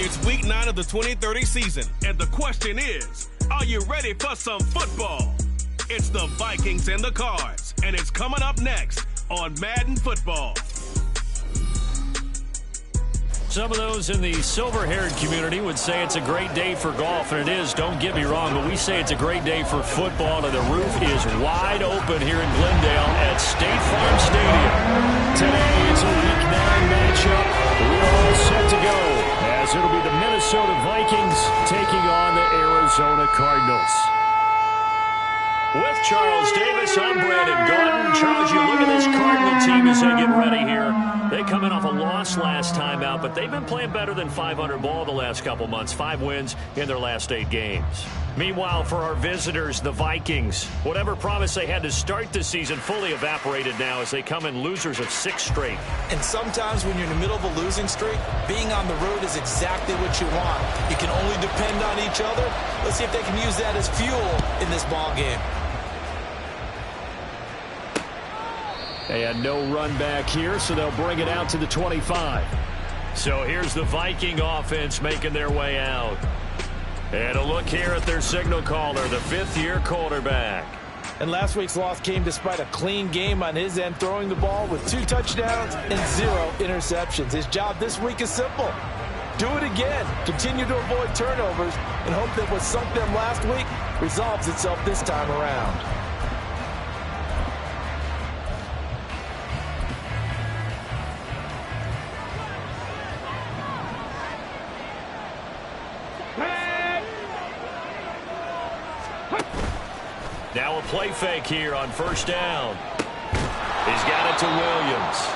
It's week 9 of the 2030 season, and the question is, are you ready for some football? It's the Vikings and the Cards, and it's coming up next on Madden Football. Some of those in the silver-haired community would say it's a great day for golf, and it is, don't get me wrong, but we say it's a great day for football, and the roof is wide open here in Glendale at State Farm Stadium. Today it's a Week 9 matchup. We're all set to go, as it'll be the Minnesota Vikings taking on the Arizona Cardinals. With Charles Davis, I'm Brandon Gordon. Charles, you look at this Cardinal team as they get ready here. They come in off a loss last time out, but they've been playing better than 500 ball the last couple months. 5 wins in their last 8 games. Meanwhile, for our visitors, the Vikings, whatever promise they had to start the season fully evaporated now as they come in losers of 6 straight. And sometimes when you're in the middle of a losing streak, being on the road is exactly what you want. You can only depend on each other. Let's see if they can use that as fuel in this ball game. They had no run back here, so they'll bring it out to the 25. So here's the Viking offense making their way out. And a look here at their signal caller, the 5th-year quarterback. And last week's loss came despite a clean game on his end, throwing the ball with 2 touchdowns and 0 interceptions. His job this week is simple. Do it again. Continue to avoid turnovers and hope that what sunk them last week resolves itself this time around. Now a play fake here on first down. He's got it to Williams.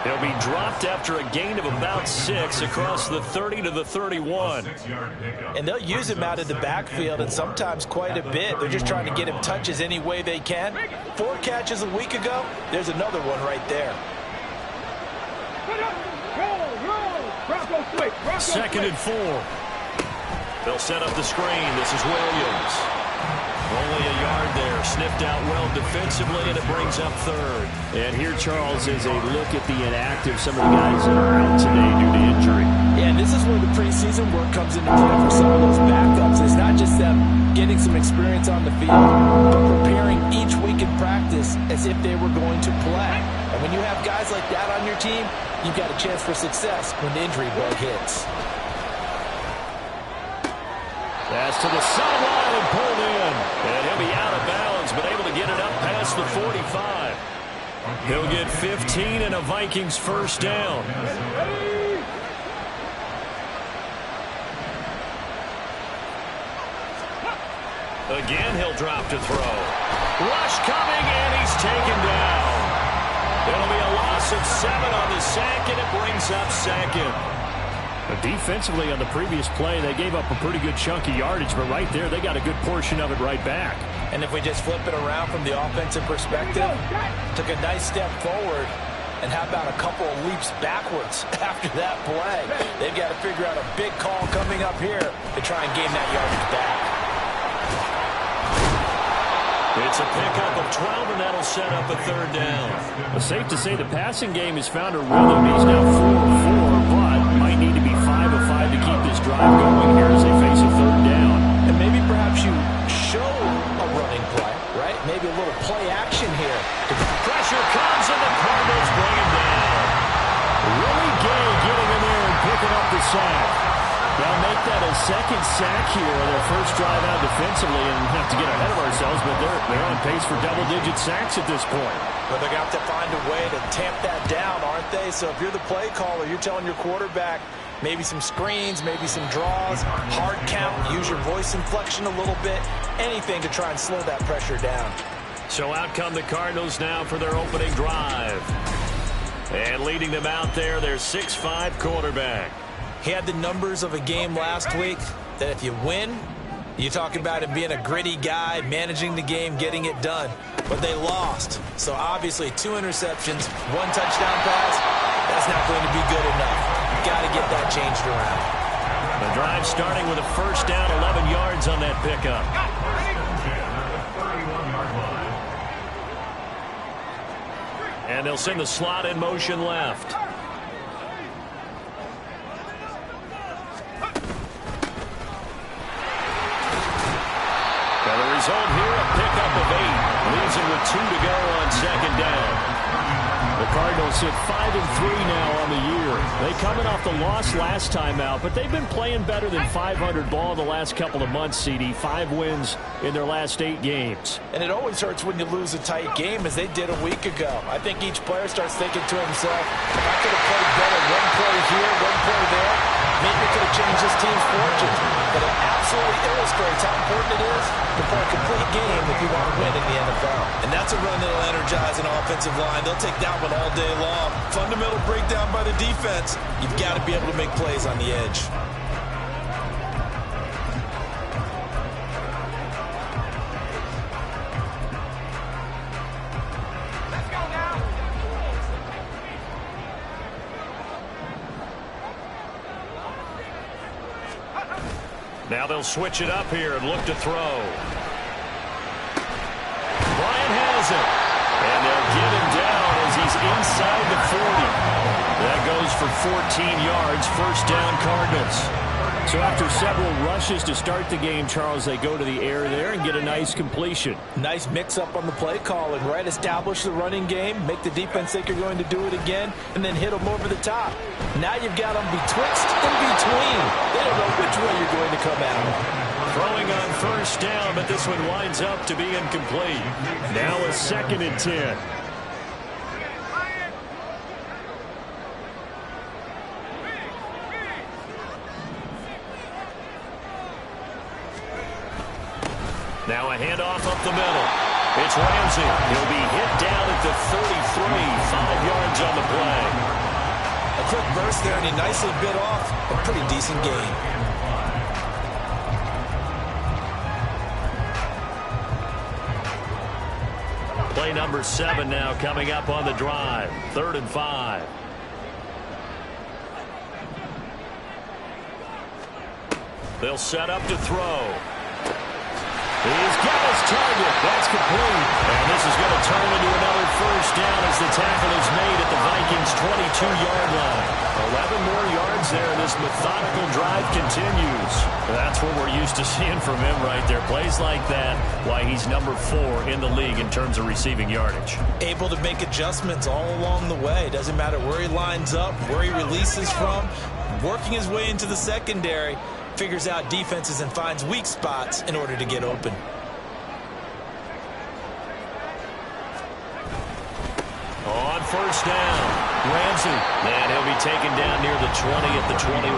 He'll be dropped after a gain of about 6 across the 30 to the 31. And they'll use him out of the backfield, and sometimes quite a bit. They're just trying to get him touches any way they can. 4 catches a week ago. There's another one right there. 2nd and 4. They'll set up the screen. This is Williams. Only a yard there. Sniffed out well defensively, and it brings up 3rd. And here, Charles, is a look at the inactive, some of the guys that are out today due to injury. Yeah, and this is where the preseason work comes into play for some of those backups. It's not just them getting some experience on the field, but preparing each week in practice as if they were going to play. And when you have guys like that on your team, you've got a chance for success when the injury bug hits. That's to the sideline and pulled in. And he'll be out of bounds, but able to get it up past the 45. He'll get 15 and a Vikings first down. Again, he'll drop to throw. Rush coming, and he's taken down. It'll be a loss of 7 on the sack, and it brings up 2nd. Defensively on the previous play, they gave up a pretty good chunk of yardage, but right there, they got a good portion of it right back. And if we just flip it around from the offensive perspective, took a nice step forward, and how about a couple of leaps backwards after that play? They've got to figure out a big call coming up here to try and gain that yardage back. It's a pickup of 12, and that'll set up a 3rd down. Well, safe to say the passing game has found a rhythm. He's now 4-4, but might need to be 5 of 5 to keep this drive going here as they face a 3rd down. And maybe perhaps you show a running play, right? Maybe a little play action here. Pressure comes, and the Cardinals bring him down. Willie Gay getting in there and picking up the sack. They'll make that a 2nd sack here on their first drive out defensively, and have to get ahead of ourselves, but they're on pace for double-digit sacks at this point. But they're going to have to find a way to tamp that down, aren't they? So if you're the play caller, you're telling your quarterback maybe some screens, maybe some draws, hard count, use your voice inflection a little bit, anything to try and slow that pressure down. So out come the Cardinals now for their opening drive. And leading them out there, their 6'5" quarterback. He had the numbers of a game last week that if you win, you talk about him being a gritty guy, managing the game, getting it done. But they lost. So obviously 2 interceptions, 1 touchdown pass, that's not going to be good enough. Got to get that changed around. The drive starting with a first down, 11 yards on that pickup. And they'll send the slot in motion left. 2 to go on second down. The Cardinals sit 5-3 now on the year. They coming off the loss last time out, but they've been playing better than 500 ball the last couple of months, CD. 5 wins in their last 8 games. And it always hurts when you lose a tight game, as they did a week ago. I think each player starts thinking to himself, if I could have played better one play here, one play there, maybe it could have changed this team's fortunes. But it absolutely illustrates how important it is to play a complete game if you want to win in the NFL. And that's a run that'll energize an offensive line. They'll take that one all day long. Fundamental breakdown by the defense. You've got to be able to make plays on the edge. Now they'll switch it up here and look to throw. Bryant has it. And they'll get him down as he's inside the 40. That goes for 14 yards. First down, Cardinals. So after several rushes to start the game, Charles, they go to the air there and get a nice completion. Nice mix-up on the play calling, right? Establish the running game, make the defense think you're going to do it again, and then hit them over the top. Now you've got them betwixt and between. They don't know which way you're going to come at them. Throwing on first down, but this one winds up to be incomplete. Now a 2nd and 10. Now a handoff up the middle. It's Ramsey. He'll be hit down at the 33, 5 yards on the play. A quick burst there, and he nicely bit off a pretty decent gain. Play number 7 now coming up on the drive. 3rd and 5. They'll set up to throw. He's got his target. That's complete. And this is going to turn into another first down as the tackle is made at the Vikings' 22-yard line. 11 more yards there, and this methodical drive continues. That's what we're used to seeing from him right there. Plays like that, why he's number 4 in the league in terms of receiving yardage. Able to make adjustments all along the way. Doesn't matter where he lines up, where he releases from. Working his way into the secondary. Figures out defenses and finds weak spots in order to get open. On first down, Ramsey. And he'll be taken down near the 20 at the 21.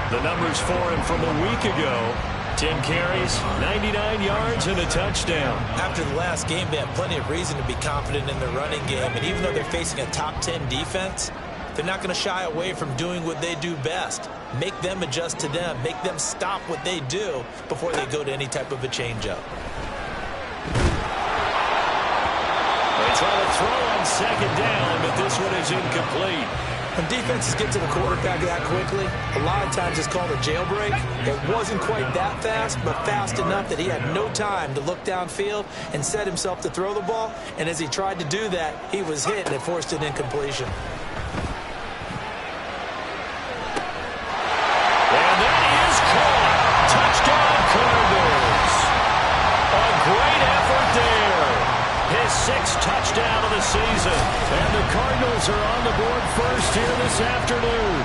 The numbers for him from a week ago. 10 carries, 99 yards, and a touchdown. After the last game, they have plenty of reason to be confident in their running game. And even though they're facing a top 10 defense, they're not going to shy away from doing what they do best. Make them adjust to them. Make them stop what they do before they go to any type of a changeup. They try to throw on second down, but this one is incomplete. When defenses get to the quarterback that quickly, a lot of times it's called a jailbreak. It wasn't quite that fast, but fast enough that he had no time to look downfield and set himself to throw the ball. And as he tried to do that, he was hit and it forced an incompletion. Sixth touchdown of the season. And the Cardinals are on the board first here this afternoon.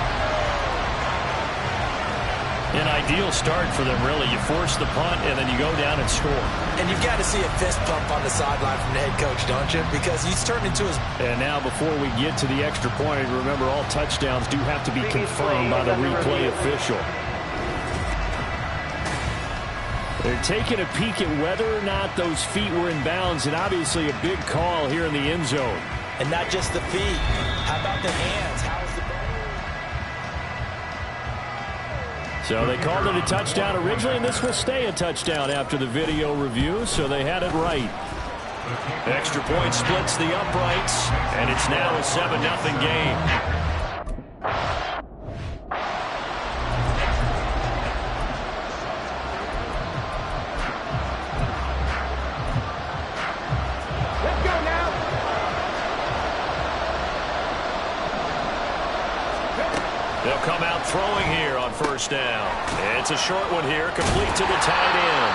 An ideal start for them, really. You force the punt, and then you go down and score. And you've got to see a fist pump on the sideline from the head coach, don't you? Because he's turned into his... And now, before we get to the extra point, remember, all touchdowns do have to be confirmed by the replay official. They're taking a peek at whether or not those feet were in bounds, and obviously a big call here in the end zone. And not just the feet. How about the hands? How's the... So they called it a touchdown originally, and this will stay a touchdown after the video review, so they had it right. Extra point splits the uprights, and it's now a 7-0 game. They'll come out throwing here on first down. It's a short one here, complete to the tight end.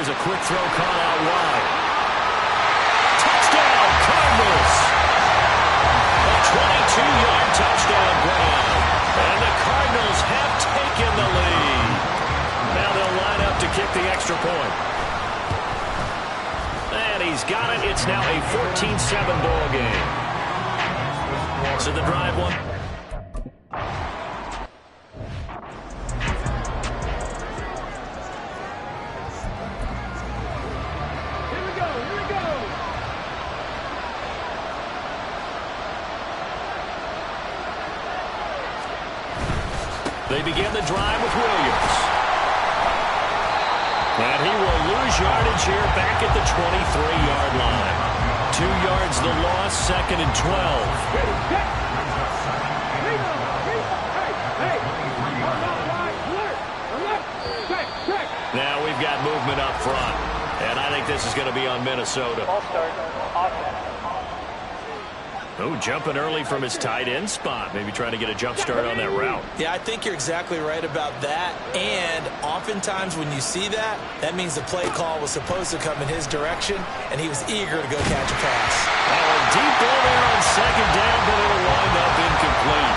Here's a quick throw caught out wide. Touchdown, Cardinals! A 22-yard touchdown grab. And the Cardinals have taken the lead. Now they'll line up to kick the extra point. And he's got it. It's now a 14-7 ball game. So the drive one. They begin the drive with Williams. And he will lose yardage here back at the 23-yard line. 2 yards the loss, 2nd and 12. Now we've got movement up front. And I think this is going to be on Minnesota. Oh, jumping early from his tight end spot. Maybe trying to get a jump start on that route. Yeah, I think you're exactly right about that. And oftentimes when you see that, that means the play call was supposed to come in his direction, and he was eager to go catch a pass. Oh, deep ball there on 2nd down, but it'll wind up incomplete.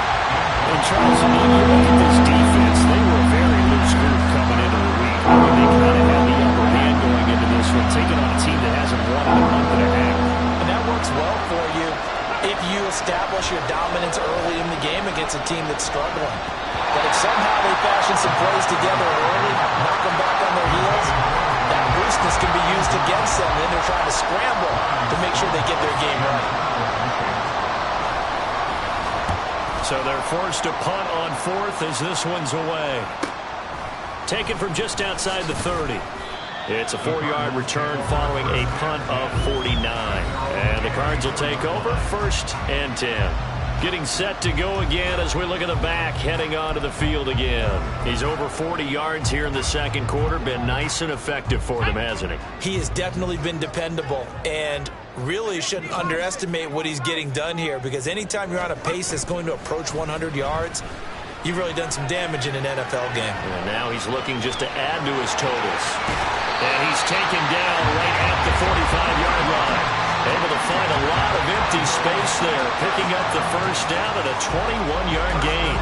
And Charles, when you look at this defense, they were a very loose group coming into the week. I mean, they kind of had the upper hand going into this one, taking on a team that hasn't won in a month and a half. And that works well for you if you establish your dominance early in the game against a team that's struggling. But if somehow they fashion some plays together early, knock them back on their heels, that looseness can be used against them. Then they're trying to scramble to make sure they get their game right. So they're forced to punt on 4th as this one's away. Taken from just outside the 30. It's a 4-yard return following a punt of 49. And the Cards will take over 1st and 10. Getting set to go again as we look at the back, heading onto the field again. He's over 40 yards here in the 2nd quarter. Been nice and effective for them, hasn't he? He has definitely been dependable, and really shouldn't underestimate what he's getting done here, because anytime you're on a pace that's going to approach 100 yards, you've really done some damage in an NFL game. And now he's looking just to add to his totals. And he's taken down right at the 45-yard line. Able to find a lot of empty space there, picking up the 1st down at a 21-yard gain.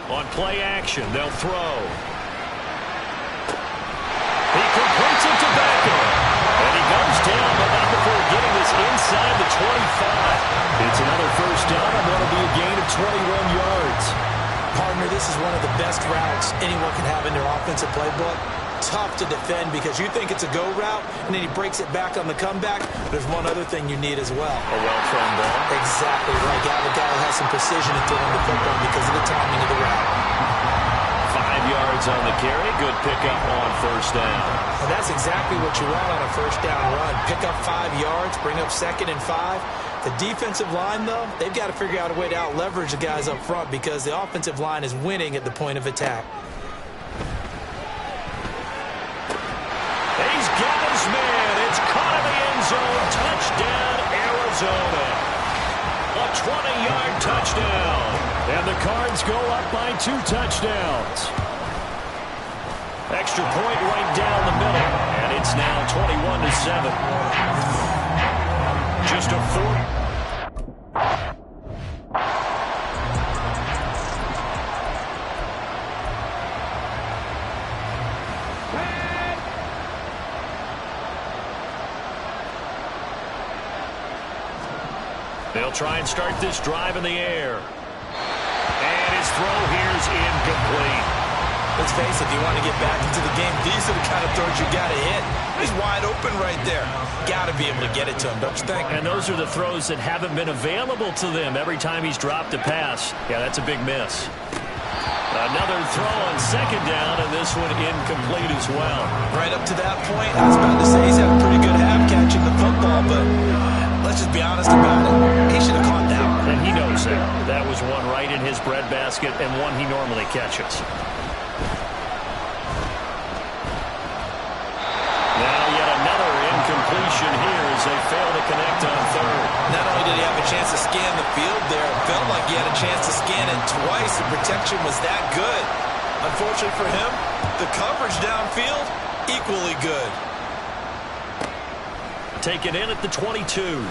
On play action, they'll throw. He completes it to Beckham. And he goes down, but not before getting this inside the 25. It's another 1st down, and that'll be a gain of 21 yards. Partner, this is one of the best routes anyone can have in their offensive playbook. Tough to defend because you think it's a go route, and then he breaks it back on the comeback. There's one other thing you need as well. A well-thrown ball. Exactly right. The guy who has some precision in throwing the football because of the timing of the route. 5 yards on the carry. Good pickup on 1st down. And that's exactly what you want on a 1st down run. Pick up 5 yards, bring up 2nd and 5. The defensive line, though, they've got to figure out a way to out-leverage the guys up front because the offensive line is winning at the point of attack. He's got his man. It's caught in the end zone. Touchdown, Arizona. A 20-yard touchdown. And the Cards go up by 2 touchdowns. Extra point right down the middle. And it's now 21-7. Just a 4. They'll try and start this drive in the air. And his throw here's incomplete. Let's face it, if you want to get back into the game, these are the kind of throws you got to hit. He's wide open right there. Got to be able to get it to him, don't you think? And those are the throws that haven't been available to them every time he's dropped a pass. Yeah, that's a big miss. Another throw on 2nd down, and this one incomplete as well. Right up to that point, I was about to say he's had a pretty good half catching the football, but let's just be honest about it. He should have caught that one. And he knows that. That was one right in his breadbasket and one he normally catches. Now yet another incompletion here as they fail to connect on 3rd. Not only did he have a chance chance to scan the field there. It felt like he had a chance to scan it twice. The protection was that good. Unfortunately for him, the coverage downfield, equally good. Taken in at the 22.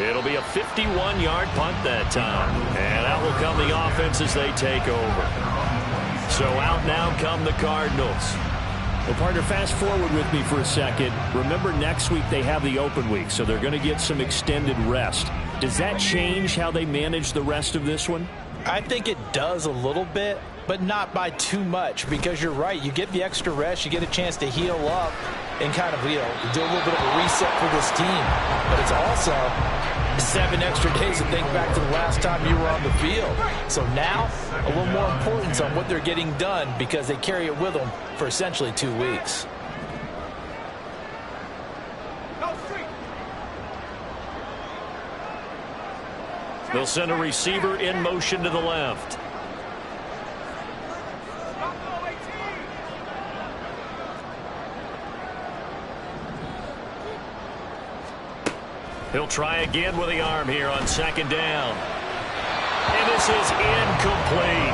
It'll be a 51-yard punt that time. And out will come the offense as they take over. So out now come the Cardinals. Well, partner, fast forward with me for a second. Remember, next week they have the open week, so they're going to get some extended rest. Does that change how they manage the rest of this one? I think it does a little bit, but not by too much, because you're right. You get the extra rest, you get a chance to heal up and kind of, do a little bit of a reset for this team. But it's also 7 extra days to think back to the last time you were on the field. So now, a little more importance on what they're getting done because they carry it with them for essentially 2 weeks. They'll send a receiver in motion to the left. He'll try again with the arm here on second down. And this is incomplete.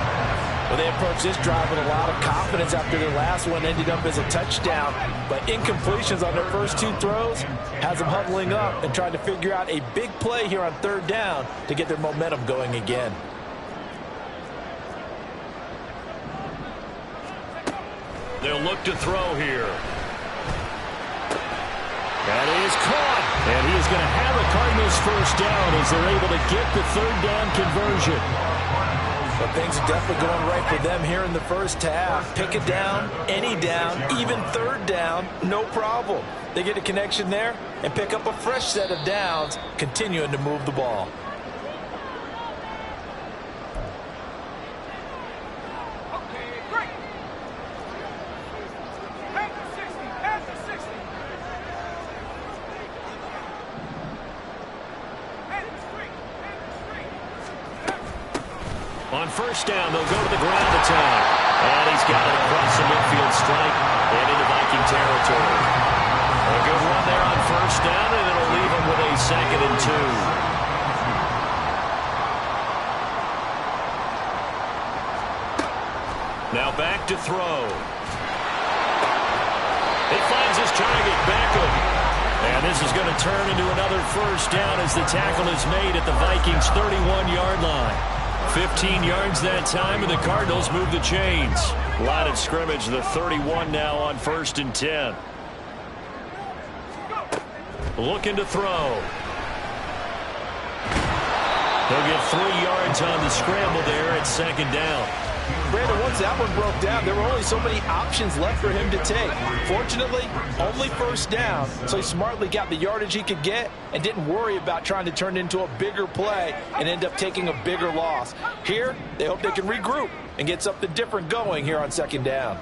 Well, they approached this drive with a lot of confidence after their last one ended up as a touchdown. But incompletions on their first 2 throws has them huddling up and trying to figure out a big play here on third down to get their momentum going again. They'll look to throw here. That is caught. And he is going to have the Cardinals first down as they're able to get the third down conversion. But things are definitely going right for them here in the first half. Pick it down, any down, even third down, no problem. They get a connection there and pick up a fresh set of downs, continuing to move the ball. On first down, they'll go to the ground attack. And he's got it across the midfield stripe and into Viking territory. A good run there on first down, and it'll leave him with a 2nd and 2. Now back to throw. He finds his target, Beckham. And this is going to turn into another first down as the tackle is made at the Vikings' 31-yard line. 15 yards that time, and the Cardinals move the chains. Line of scrimmage, the 31 now on 1st and 10. Looking to throw. He'll get 3 yards on the scramble there at 2nd down. Brandon, once that one broke down, there were only so many options left for him to take. Fortunately, only first down, so he smartly got the yardage he could get and didn't worry about trying to turn it into a bigger play and end up taking a bigger loss. Here, they hope they can regroup and get something different going here on 2nd down.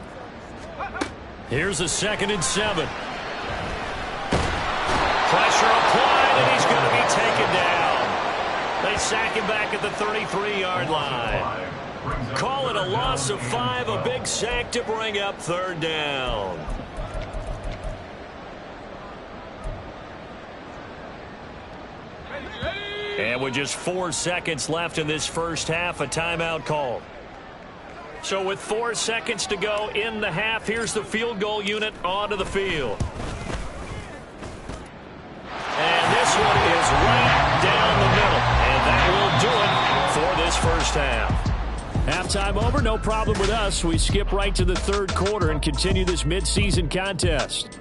Here's a 2nd and 7. Pressure applied, and he's going to be taken down. They sack him back at the 33-yard line. Call it a loss of 5, a big sack to bring up 3rd down. And with just 4 seconds left in this first half, a timeout call. So with 4 seconds to go in the half, here's the field goal unit onto the field. And this one is right down the middle. And that will do it for this first half. Halftime over, no problem with us. We skip right to the 3rd quarter and continue this midseason contest.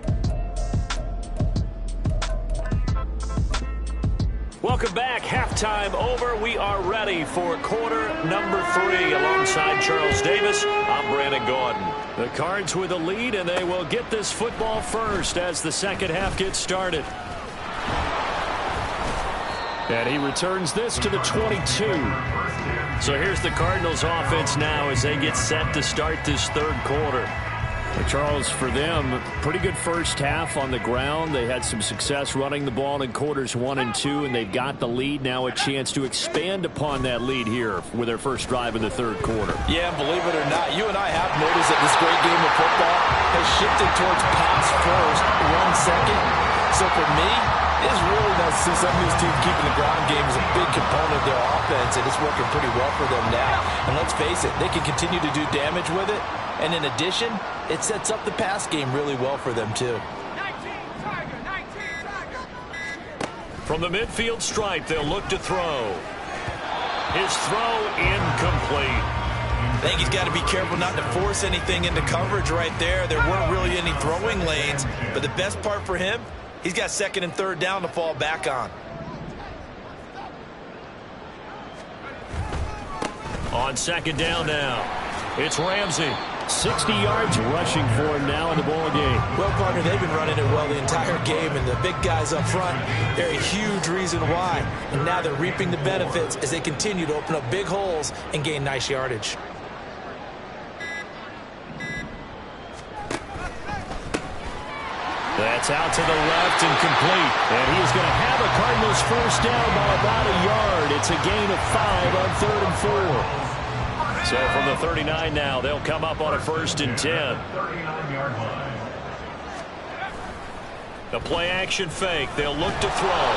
Welcome back. Halftime over. We are ready for quarter number 3. Alongside Charles Davis, I'm Brandon Gordon. The Cards with a lead, and they will get this football first as the second half gets started. And he returns this to the 22. So here's the Cardinals offense now as they get set to start this 3rd quarter. Charles, for them, pretty good first half on the ground. They had some success running the ball in quarters 1 and 2, and they've got the lead. Now a chance to expand upon that lead here with their first drive in the 3rd quarter. Yeah, believe it or not, you and I have noticed that this great game of football has shifted towards pass first, run second. So for me, It is really nice to see some of these teams keeping the ground game as a big component of their offense, and it's working pretty well for them now. And let's face it, they can continue to do damage with it. And in addition, it sets up the pass game really well for them, too. From the midfield stripe, they'll look to throw. His throw incomplete. I think he's got to be careful not to force anything into coverage right there. There weren't really any throwing lanes, but the best part for him, he's got second and third down to fall back on. On second down now, it's Ramsey. 60 yards rushing for him now in the ball game. Well, partner, they've been running it well the entire game, and the big guys up front, they're a huge reason why. And now they're reaping the benefits as they continue to open up big holes and gain nice yardage. That's out to the left and complete. And he's going to have a Cardinals first down by about a yard. It's a gain of 5 on 3rd and 4. So from the 39 now, they'll come up on a 1st and 10. 39-yard line. The play-action fake. They'll look to throw.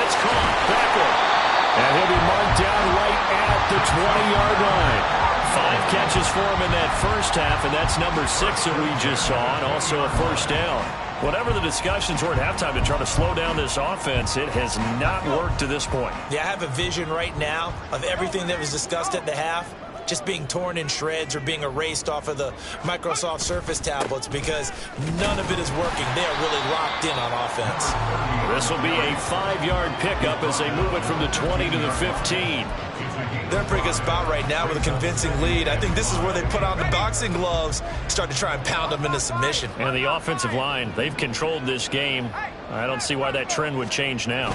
It's caught. Becker. And he'll be marked down right at the 20-yard line. 5 catches for him in that first half, and that's number 6 that we just saw, and also a first down. Whatever the discussions were at halftime to try to slow down this offense, it has not worked to this point. Yeah, I have a vision right now of everything that was discussed at the half just being torn in shreds or being erased off of the Microsoft Surface tablets because none of it is working. They are really locked in on offense. This will be a 5-yard pickup as they move it from the 20 to the 15. They're in a pretty good spot right now with a convincing lead. I think this is where they put on the boxing gloves, start to try and pound them into submission. And the offensive line, they've controlled this game. I don't see why that trend would change now.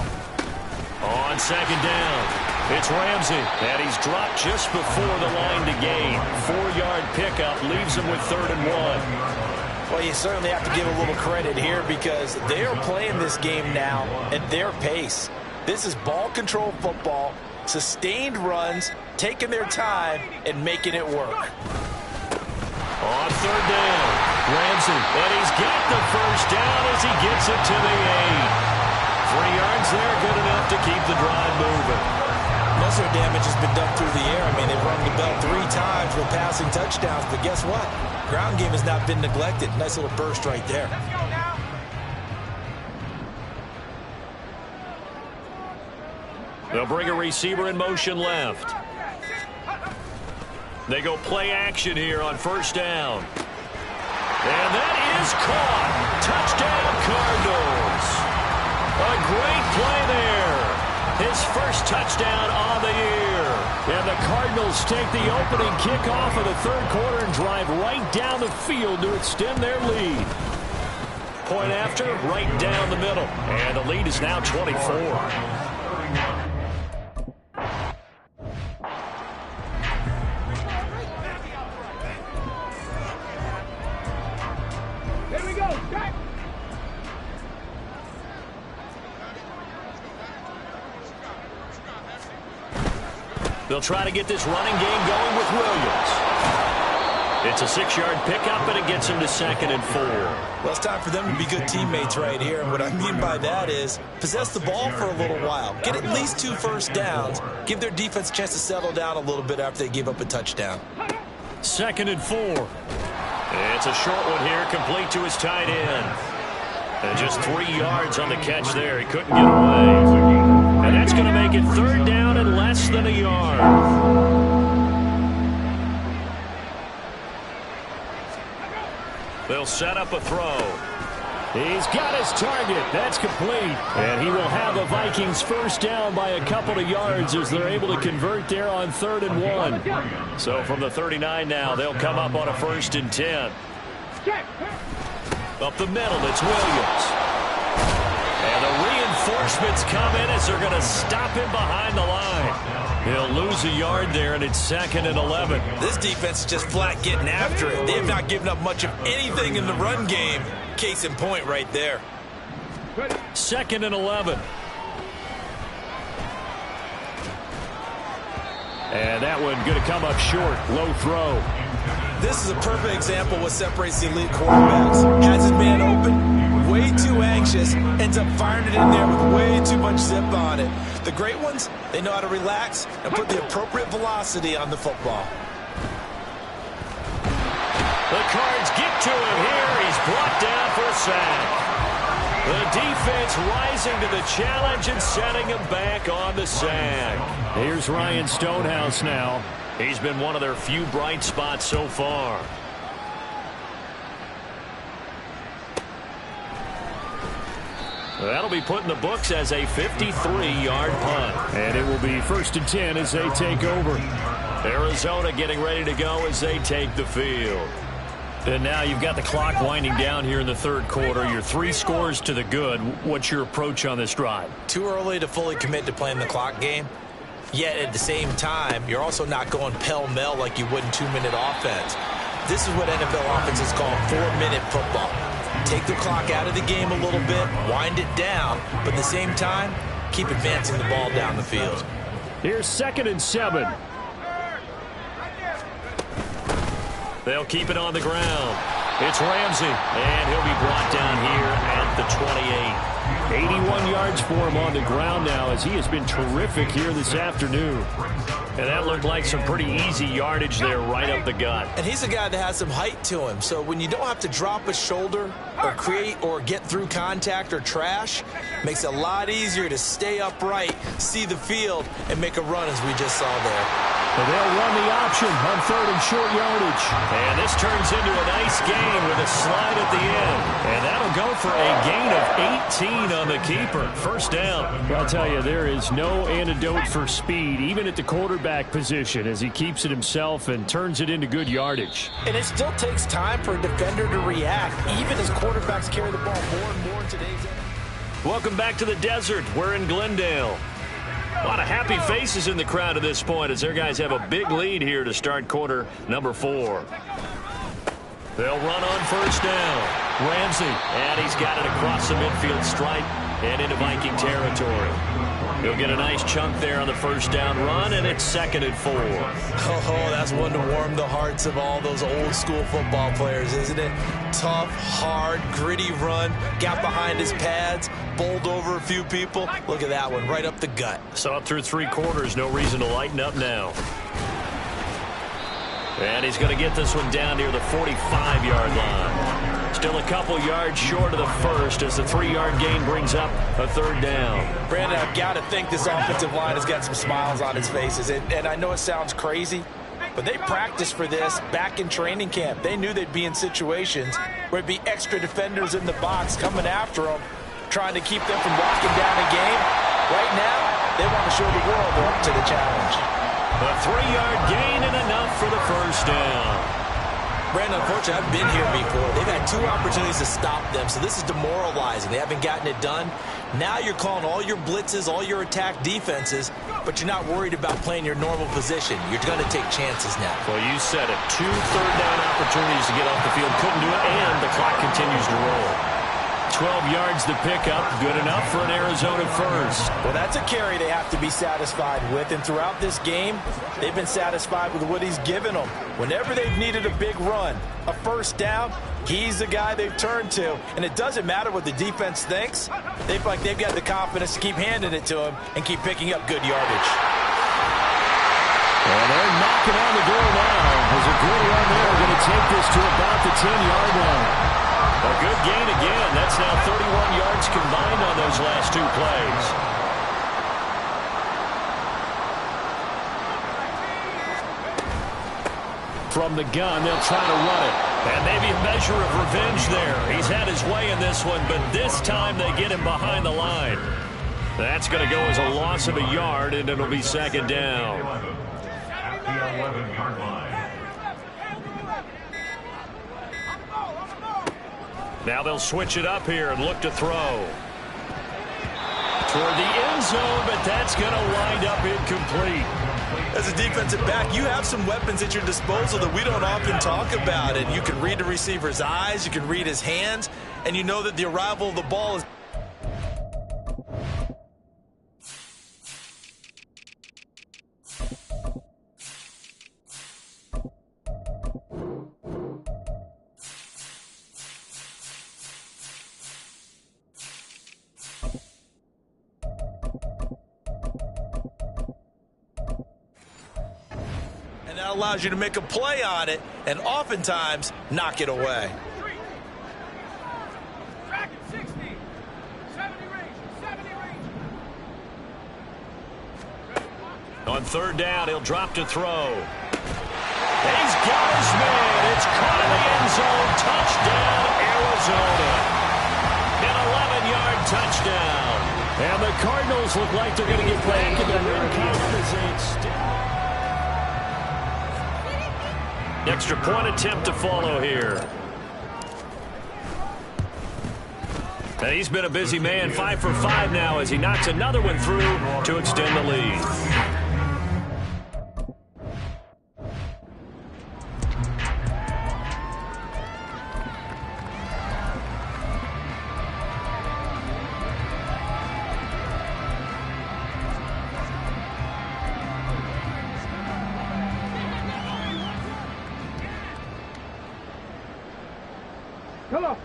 On second down, it's Ramsey, and he's dropped just before the line to gain. 4-yard pickup leaves him with 3rd and 1. Well, you certainly have to give a little credit here because they are playing this game now at their pace. This is ball control football, sustained runs, taking their time, and making it work. On 3rd down, Ramsey, and he's got the first down as he gets it to the 8. 3 yards there, good enough to keep the drive moving. Most of their damage has been done through the air. I mean, they've rung the bell 3 times with passing touchdowns, but guess what? Ground game has not been neglected. Nice little burst right there. They'll bring a receiver in motion left. They go play action here on 1st down. And that is caught. Touchdown, Cardinals. A great play there. His first touchdown on the year. And the Cardinals take the opening kickoff of the 3rd quarter and drive right down the field to extend their lead. Point after, right down the middle. And the lead is now 24. They'll try to get this running game going with Williams. It's a 6-yard pickup, and it gets him to 2nd and 4. Well, it's time for them to be good teammates right here. And what I mean by that is possess the ball for a little while. Get at least 2 first downs. Give their defense a chance to settle down a little bit after they give up a touchdown. 2nd and 4. It's a short one here, complete to his tight end. And just 3 yards on the catch there. He couldn't get away. And that's going to make it 3rd down and less than a yard. They'll set up a throw. He's got his target. That's complete. And he will have the Vikings first down by a couple of yards as they're able to convert there on 3rd and 1. So from the 39 now, they'll come up on a 1st and 10. Up the middle, it's Williams. And the reinforcements come in as they're going to stop him behind the line. He'll lose a yard there, and it's 2nd and 11. This defense is just flat getting after it. They have not given up much of anything in the run game. Case in point right there. 2nd and 11. And that one going to come up short. Low throw. This is a perfect example of what separates the elite quarterbacks. Has his man open, way too anxious, ends up firing it in there with way too much zip on it. The great ones, they know how to relax and put the appropriate velocity on the football. The Cards get to him here. He's brought down for a sack. The defense rising to the challenge and setting him back on the sack. Here's Ryan Stonehouse now. He's been one of their few bright spots so far. That'll be put in the books as a 53-yard punt. And it will be 1st and 10 as they take over. Arizona getting ready to go as they take the field. And now you've got the clock winding down here in the third quarter. You're 3 scores to the good. What's your approach on this drive? Too early to fully commit to playing the clock game. Yet at the same time, you're also not going pell-mell like you would in 2-minute offense. This is what NFL offenses call 4-minute football. Take the clock out of the game a little bit, wind it down, but at the same time, keep advancing the ball down the field. Here's 2nd and 7. They'll keep it on the ground. It's Ramsey, and he'll be brought down here at the 28. 81 yards for him on the ground now as he has been terrific here this afternoon. And that looked like some pretty easy yardage there right up the gut. And he's a guy that has some height to him, so when you don't have to drop a shoulder or create or get through contact or trash, makes it a lot easier to stay upright, see the field, and make a run as we just saw there. And they'll run the option on 3rd and short yardage. And this turns into a nice gain with a slide at the end. And that'll go for a gain of 18 on the keeper. 1st down. I'll tell you, there is no antidote for speed, even at the quarterback position, as he keeps it himself and turns it into good yardage. And it still takes time for a defender to react, even as quarterbacks carry the ball more and more in today's NFL. Welcome back to the desert. We're in Glendale. A lot of happy faces in the crowd at this point as their guys have a big lead here to start quarter number 4. They'll run on 1st down. Ramsey, and he's got it across the midfield stripe and into Viking territory. He'll get a nice chunk there on the 1st down run, and it's 2nd and 4. Oh, that's one to warm the hearts of all those old school football players, isn't it? Tough, hard, gritty run, got behind his pads, bowled over a few people. Look at that one, right up the gut. So up through 3 quarters, no reason to lighten up now. And he's going to get this one down near the 45-yard line. Still a couple yards short of the 1st as the 3-yard gain brings up a 3rd down. Brandon, I've got to think this offensive line has got some smiles on its faces. And I know it sounds crazy, but they practiced for this back in training camp. They knew they'd be in situations where it'd be extra defenders in the box coming after them, trying to keep them from locking down a game. Right now, they want to show the world they're up to the challenge. A 3-yard gain and enough for the 1st down. Brandon, unfortunately, I've been here before. They've had 2 opportunities to stop them, so this is demoralizing. They haven't gotten it done. Now you're calling all your blitzes, all your attack defenses, but you're not worried about playing your normal position. You're going to take chances now. Well, you said it. 2 third-down opportunities to get off the field. Couldn't do it, and the clock continues to roll. 12 yards to pick up. Good enough for an Arizona 1st. Well, that's a carry they have to be satisfied with, and throughout this game, they've been satisfied with what he's given them. Whenever they've needed a big run, a 1st down, he's the guy they've turned to. And it doesn't matter what the defense thinks. They feel like they've got the confidence to keep handing it to him and keep picking up good yardage. And they're knocking on the door now. There's a good run there. Going to take this to about the 10-yard line. A good gain again. That's now 31 yards combined on those last 2 plays. From the gun, they'll try to run it. And maybe a measure of revenge there. He's had his way in this one, but this time they get him behind the line. That's going to go as a loss of a yard, and it'll be 2nd down. At the 11-yard line. Now they'll switch it up here and look to throw. Toward the end zone, but that's going to wind up incomplete. As a defensive back, you have some weapons at your disposal that we don't often talk about. And you can read the receiver's eyes, you can read his hands, and you know that the arrival of the ball is... That allows you to make a play on it and oftentimes knock it away. On third down, he'll drop to throw. He's got his man. It's caught in the end zone. Touchdown, Arizona. An 11-yard touchdown. And the Cardinals look like they're going to get back in the win column as they extra point attempt to follow here. And he's been a busy man, 5 for 5 now as he knocks another one through to extend the lead.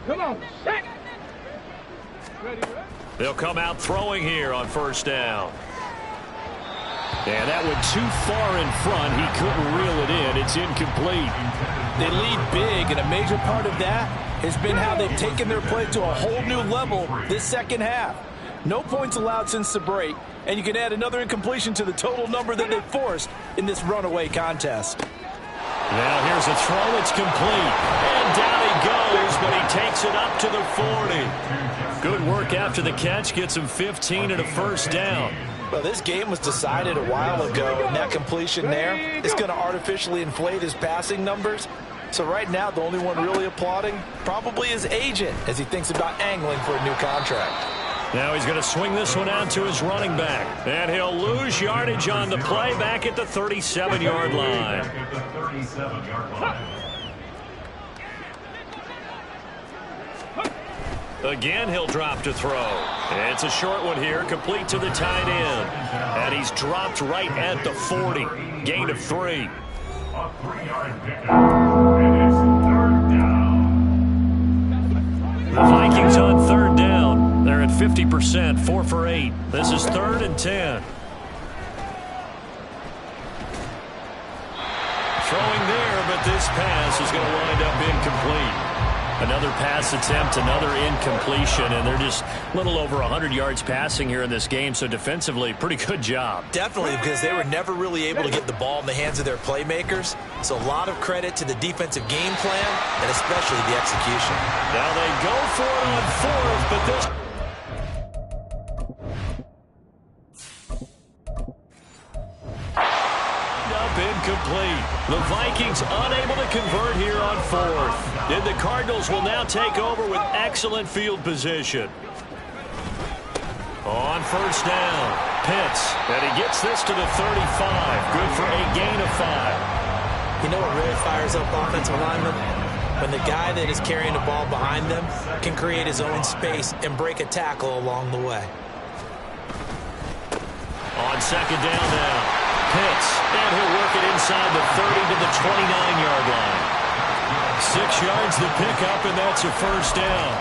Come on, set. They'll come out throwing here on first down. And that went too far in front. He couldn't reel it in. It's incomplete. They lead big, and a major part of that has been how they've taken their play to a whole new level this second half. No points allowed since the break, and you can add another incompletion to the total number that they've forced in this runaway contest. Now here's a throw. It's complete. And down he goes, but he takes it up to the 40. Good work after the catch. Gets him 15 and a first down. Well, this game was decided a while ago, and that completion there is going to artificially inflate his passing numbers. So right now, the only one really applauding probably his agent as he thinks about angling for a new contract. Now he's going to swing this one out to his running back. And he'll lose yardage on the play back at the 37-yard line. Again, he'll drop to throw. It's a short one here, complete to the tight end. And he's dropped right at the 40. Gain of 3. A 3-yard pickup. And it's third down. The Vikings on third down. They're at 50%, 4 for 8. This is 3rd and 10. Throwing there, but this pass is going to wind up incomplete. Another pass attempt, another incompletion, and they're just a little over 100 yards passing here in this game, so defensively, pretty good job. Definitely, because they were never really able to get the ball in the hands of their playmakers. So a lot of credit to the defensive game plan, and especially the execution. Now they go for it on 4th, but this... incomplete. The Vikings unable to convert here on 4th. And the Cardinals will now take over with excellent field position. On first down, Pitts. And he gets this to the 35. Good for a gain of 5. You know what really fires up offensive linemen? When the guy that is carrying the ball behind them can create his own space and break a tackle along the way. On second down now. Pitts, and he'll work it inside the 30 to the 29-yard line. 6 yards the pickup, and that's a first down.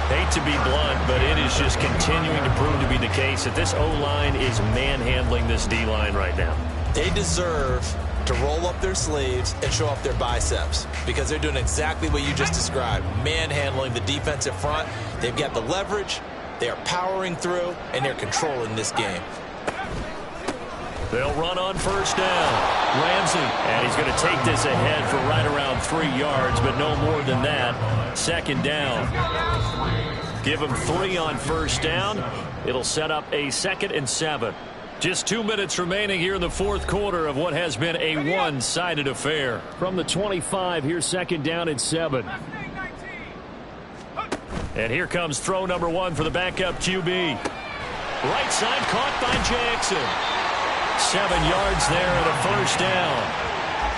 Hate to be blunt, but it is just continuing to prove to be the case that this O-line is manhandling this D-line right now. They deserve to roll up their sleeves and show off their biceps because they're doing exactly what you just described, manhandling the defensive front. They've got the leverage, they are powering through, and they're controlling this game. They'll run on first down. Ramsey, and he's going to take this ahead for right around 3 yards, but no more than that. Second down. Give him 3 on first down. It'll set up a 2nd and 7. Just 2 minutes remaining here in the 4th quarter of what has been a one-sided affair. From the 25, here's 2nd down and 7. And here comes throw number 1 for the backup QB. Right side caught by Jackson. 7 yards there and a first down.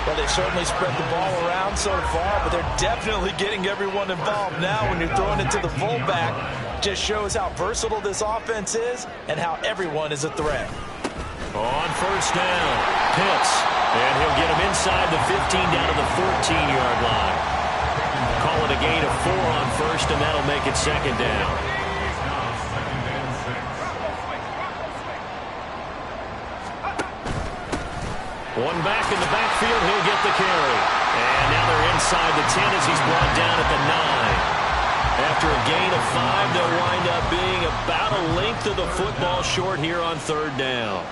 Well, they certainly spread the ball around so far, but they're definitely getting everyone involved now when you're throwing it to the fullback. Just shows how versatile this offense is and how everyone is a threat. On first down, Pitts. And he'll get him inside the 15 down to the 14-yard line. Call it a gain of 4 on first, and that'll make it 2nd down. One back in the backfield. He'll get the carry. And now they're inside the 10 as he's brought down at the 9. After a gain of 5, they'll wind up being about a length of the football short here on 3rd down.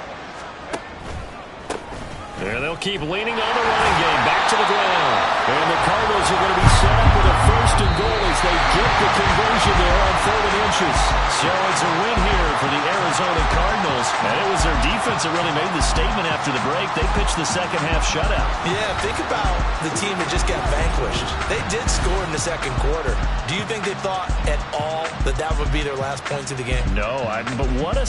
And they'll keep leaning on the running game. Back to the ground. And the Cardinals are going to be set up with a 1st and goal as they get the conversion there on 3rd and inches. So it's a win here for the Arizona Cardinals. And it was their defense that really made the statement after the break. They pitched the second half shutout. Yeah, think about the team that just got vanquished. They did score in the 2nd quarter. Do you think they thought at all that that would be their last points of the game? No, but what a